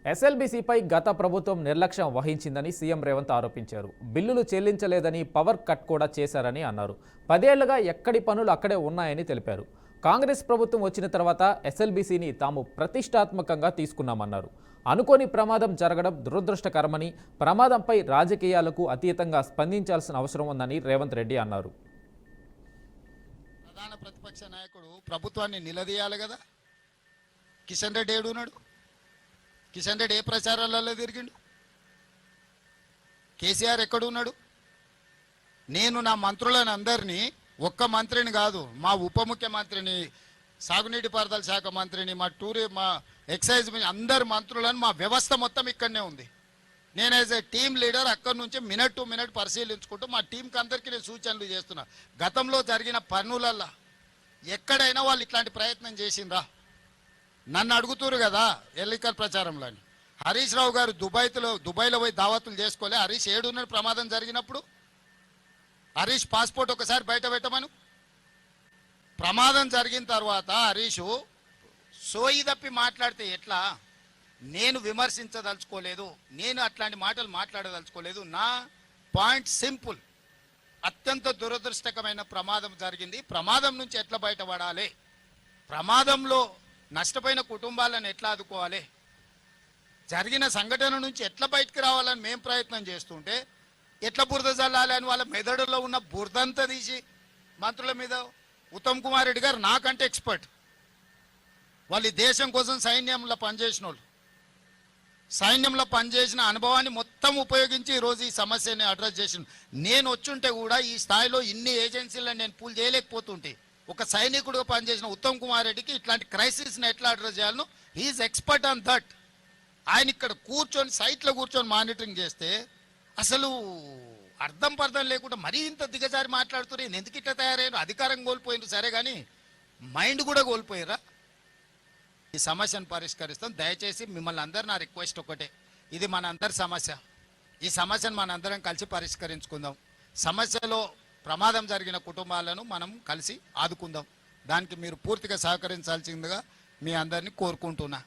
ఎస్ఎల్బీసీపై గత ప్రభుత్వం నిర్లక్ష్యం వహించిందని సీఎం రేవంత్ ఆరోపించారు. బిల్లులు చెల్లించలేదని పవర్ కట్ కూడా చేశారని అన్నారు. 10 ఏళ్లుగా ఎక్కడి పనులు అక్కడే ఉన్నాయని తెలిపారు. కాంగ్రెస్ ప్రభుత్వం వచ్చిన తర్వాత ఎస్ఎల్బీసీని తాము ప్రతిష్టాత్మకంగా తీసుకున్నామన్నారు. అనుకోని ప్రమాదం జరగడం దురదృష్టకరమని, ప్రమాదంపై రాజకీయాలకు అతీతంగా స్పందించాల్సిన అవసరం ఉందని రేవంత్ రెడ్డి అన్నారు. ప్రధాన ప్రతిపక్ష నాయకుడు ప్రభుత్వాన్ని నిలదీయాలి కదా. కిషన్ రెడ్డి ఏడున్నాడు? కిషన్ రెడ్డి ఏ ప్రచారాలలో తిరిగిండు? కేసీఆర్ ఎక్కడున్నాడు? నేను నా మంత్రులను అందరినీ, ఒక్క మంత్రిని కాదు, మా ఉప ముఖ్యమంత్రిని, సాగునీటి పారుదల శాఖ మంత్రిని, మా ఎక్సైజ్ అందరు మంత్రులను, మా వ్యవస్థ మొత్తం ఇక్కడనే ఉంది. నేను యాజ్ ఏ టీమ్ లీడర్ అక్కడి నుంచి మినిట్ టు మినిట్ పరిశీలించుకుంటూ మా టీంకి అందరికీ నేను సూచనలు చేస్తున్నా. గతంలో జరిగిన పనులల్లో ఎక్కడైనా వాళ్ళు ఇట్లాంటి ప్రయత్నం చేసిండ్రా? నన్ను అడుగుతురు కదా ఎన్నికల ప్రచారంలో. హరీష్ రావు గారు దుబాయ్లో పోయి దావతులు చేసుకోలే. హరీష్ ఏడున్న ప్రమాదం జరిగినప్పుడు హరీష్ పాస్పోర్ట్ ఒకసారి బయట పెట్టమను. ప్రమాదం జరిగిన తర్వాత హరీష్ సోయి తప్పి మాట్లాడితే ఎట్లా? నేను విమర్శించదలుచుకోలేదు, నేను అట్లాంటి మాటలు మాట్లాడదలుచుకోలేదు. నా పాయింట్ సింపుల్. అత్యంత దురదృష్టకరమైన ప్రమాదం జరిగింది. ప్రమాదం నుంచి ఎట్లా బయటపడాలి, ప్రమాదంలో నష్టపోయిన కుటుంబాలను ఎట్లా ఆదుకోవాలి, జరిగిన సంఘటన నుంచి ఎట్లా బయటకు రావాలని మేము ప్రయత్నం చేస్తుంటే ఎట్లా బురద చల్లాలి అని వాళ్ళ మెదడులో ఉన్న బురదంతా తీసి మంత్రుల మీద. ఉత్తమ్ కుమార్ రెడ్డి గారు నాకంటే ఎక్స్పర్ట్. వాళ్ళు ఈ దేశం కోసం సైన్యంలో పనిచేసిన వాళ్ళు. సైన్యంలో పనిచేసిన అనుభవాన్ని మొత్తం ఉపయోగించి ఈరోజు ఈ సమస్యని అడ్రస్ చేసిన. నేను వచ్చుంటే కూడా ఈ స్థాయిలో ఇన్ని ఏజెన్సీలను నేను పూల్ చేయలేకపోతుంటే, ఒక సైనికుడుగా పనిచేసిన ఉత్తమ్ కుమార్ రెడ్డికి ఇట్లాంటి క్రైసిస్ని ఎట్లా అడ్రస్ చేయాలనో హీఈస్ ఎక్స్పర్ట్ ఆన్ దట్. ఆయన ఇక్కడ కూర్చొని సైట్లో కూర్చొని మానిటరింగ్ చేస్తే అసలు అర్థం పర్థం లేకుండా మరీ ఇంత దిగజారి మాట్లాడుతున్నారు. ఎందుకు ఇట్లా తయారయ్యారు? అధికారం కోల్పోయినారు సరే, కానీ మైండ్ కూడా కోల్పోయారా? ఈ సమస్యను పరిష్కరిస్తాం. దయచేసి మిమ్మల్ని అందరు నా రిక్వెస్ట్ ఒకటే, ఇది మన అందరి సమస్య. ఈ సమస్యను మన అందరం కలిసి పరిష్కరించుకుందాం. సమస్యలో ప్రమాదం జరిగిన కుటుంబాలను మనం కలిసి ఆదుకుందాం. దానికి మీరు పూర్తిగా సహకరించాల్సిందిగా మీ అందరినీ కోరుకుంటున్నా.